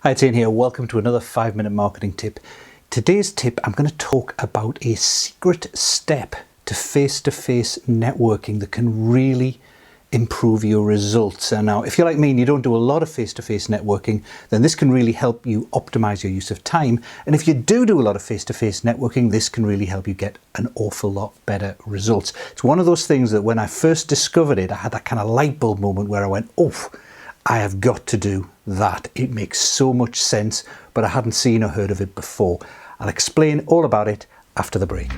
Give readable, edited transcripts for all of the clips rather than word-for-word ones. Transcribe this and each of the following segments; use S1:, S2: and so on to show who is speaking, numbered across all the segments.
S1: Hi, it's Ian here. Welcome to another 5-minute marketing tip. Today's tip, I'm going to talk about a secret step to face-to-face networking that can really improve your results. And now, if you're like me and you don't do a lot of face-to-face networking, then this can really help you optimize your use of time. And if you do a lot of face-to-face networking, this can really help you get an awful lot better results. It's one of those things that when I first discovered it, I had that kind of light bulb moment where I went, oh, I have got to do that. It makes so much sense, but I hadn't seen or heard of it before. I'll explain all about it after the break.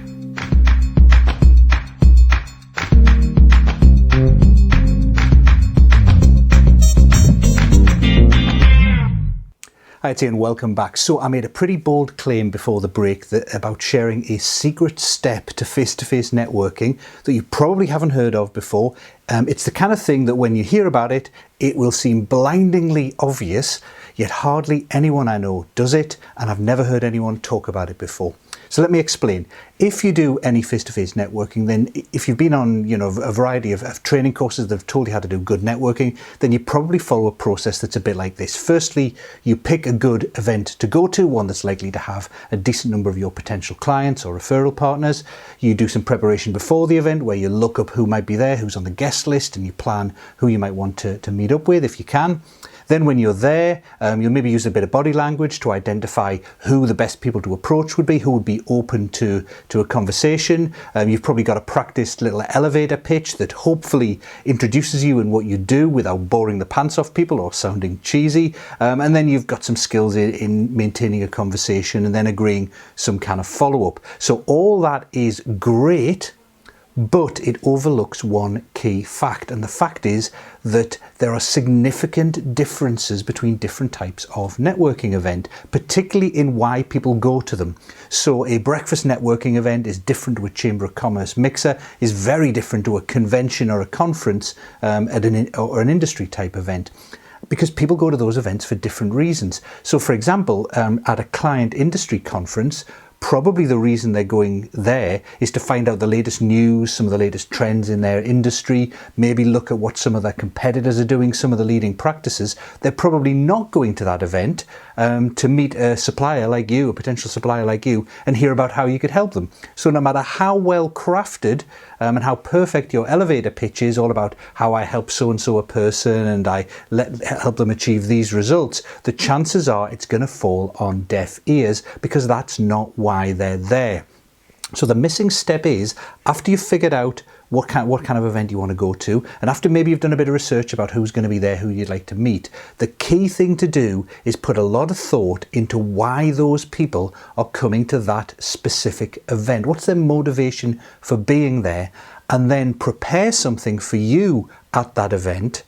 S1: Hi, it's Ian, welcome back. So I made a pretty bold claim before the break about sharing a secret step to face-to-face networking that you probably haven't heard of before. It's the kind of thing that when you hear about it, it will seem blindingly obvious, yet hardly anyone I know does it, and I've never heard anyone talk about it before. So let me explain. If you do any face-to-face networking, then if you've been on a variety of training courses that have told you how to do good networking, then you probably follow a process that's a bit like this. Firstly, you pick a good event to go to, one that's likely to have a decent number of your potential clients or referral partners. You do some preparation before the event where you look up who might be there, who's on the guest list, and you plan who you might want to meet up with if you can. Then when you're there, you'll maybe use a bit of body language to identify who the best people to approach would be, who would be open to a conversation. You've probably got a practiced little elevator pitch that hopefully introduces you and what you do without boring the pants off people or sounding cheesy. And then you've got some skills in maintaining a conversation and then agreeing some kind of follow-up. So all that is great, but it overlooks one key fact, and the fact is that there are significant differences between different types of networking event, particularly in why people go to them. So a breakfast networking event is different to a Chamber of Commerce mixer, is very different to a convention or a conference or an industry type event, because people go to those events for different reasons. So for example, at a client industry conference, probably the reason they're going there is to find out the latest news, some of the latest trends in their industry, maybe look at what some of their competitors are doing, some of the leading practices. They're probably not going to that event to meet a supplier like you, a potential supplier like you, and hear about how you could help them. So no matter how well crafted and how perfect your elevator pitch is, all about how I help so-and-so a person and I help them achieve these results, the chances are it's going to fall on deaf ears because that's not why they're there. So the missing step is, after you've figured out what kind of event you want to go to, and after maybe you've done a bit of research about who's going to be there, who you'd like to meet, the key thing to do is put a lot of thought into why those people are coming to that specific event. What's their motivation for being there? And then prepare something for you at that event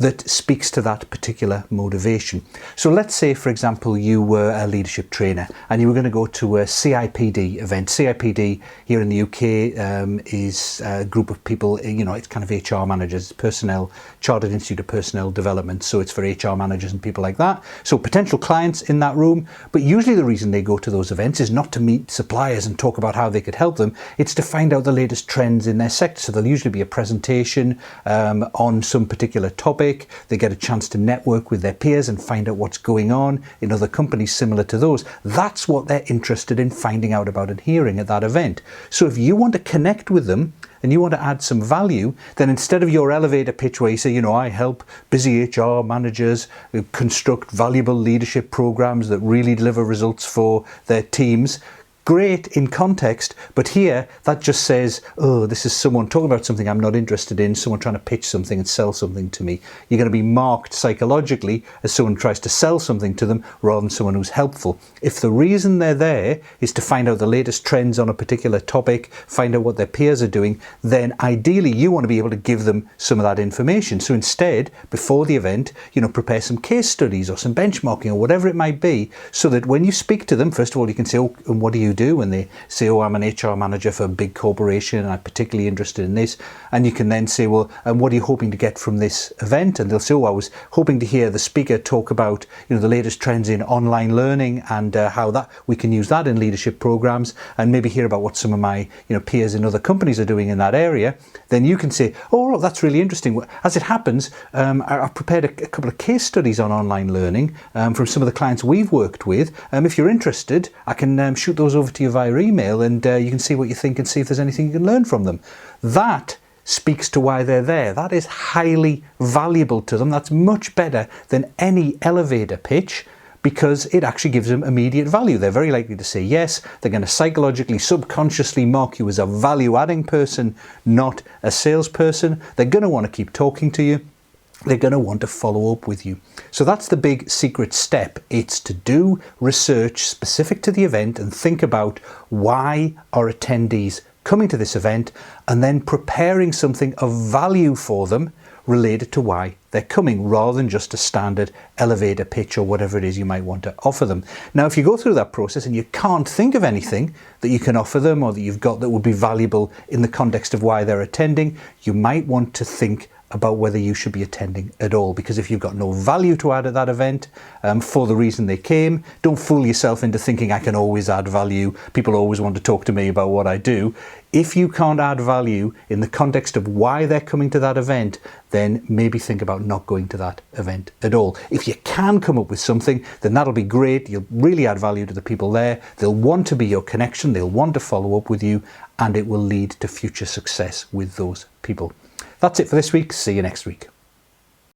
S1: that speaks to that particular motivation. So let's say, for example, you were a leadership trainer and you were going to go to a CIPD event. CIPD here in the UK is a group of people, it's kind of HR managers, personnel, Chartered Institute of Personnel Development. So it's for HR managers and people like that. So potential clients in that room, but usually the reason they go to those events is not to meet suppliers and talk about how they could help them. It's to find out the latest trends in their sector. So there'll usually be a presentation on some particular topic. They get a chance to network with their peers and find out what's going on in other companies similar to those. That's what they're interested in finding out about and hearing at that event. So if you want to connect with them and you want to add some value, then instead of your elevator pitch where you say, I help busy HR managers construct valuable leadership programs that really deliver results for their teams, great in context, but here that just says, oh, this is someone talking about something I'm not interested in, someone trying to pitch something and sell something to me. You're going to be marked psychologically as someone who tries to sell something to them rather than someone who's helpful. If the reason they're there is to find out the latest trends on a particular topic, find out what their peers are doing, then ideally you want to be able to give them some of that information. So instead, before the event, prepare some case studies or some benchmarking or whatever it might be, so that when you speak to them, first of all, you can say, oh, and what do you do when they say, oh, I'm an HR manager for a big corporation and I'm particularly interested in this. And you can then say, well, and what are you hoping to get from this event? And they'll say, oh, I was hoping to hear the speaker talk about, the latest trends in online learning and how that we can use that in leadership programs, and maybe hear about what some of my peers in other companies are doing in that area. Then you can say, oh, that's really interesting. As it happens, I've prepared a couple of case studies on online learning from some of the clients we've worked with. If you're interested, I can shoot those over to you via email, and you can see what you think and see if there's anything you can learn from them. That speaks to why they're there. That is highly valuable to them. That's much better than any elevator pitch, because it actually gives them immediate value. They're very likely to say yes. They're going to psychologically, subconsciously mark you as a value-adding person, not a salesperson. They're going to want to keep talking to you. They're going to want to follow up with you. So that's the big secret step. It's to do research specific to the event and think about why are attendees coming to this event, and then preparing something of value for them related to why they're coming, rather than just a standard elevator pitch or whatever it is you might want to offer them. Now, if you go through that process and you can't think of anything that you can offer them or that you've got that would be valuable in the context of why they're attending, you might want to think about whether you should be attending at all. Because if you've got no value to add at that event for the reason they came, don't fool yourself into thinking I can always add value. People always want to talk to me about what I do. If you can't add value in the context of why they're coming to that event, then maybe think about not going to that event at all. If you can come up with something, then that'll be great. You'll really add value to the people there. They'll want to be your connection. They'll want to follow up with you, and it will lead to future success with those people. That's it for this week. See you next week.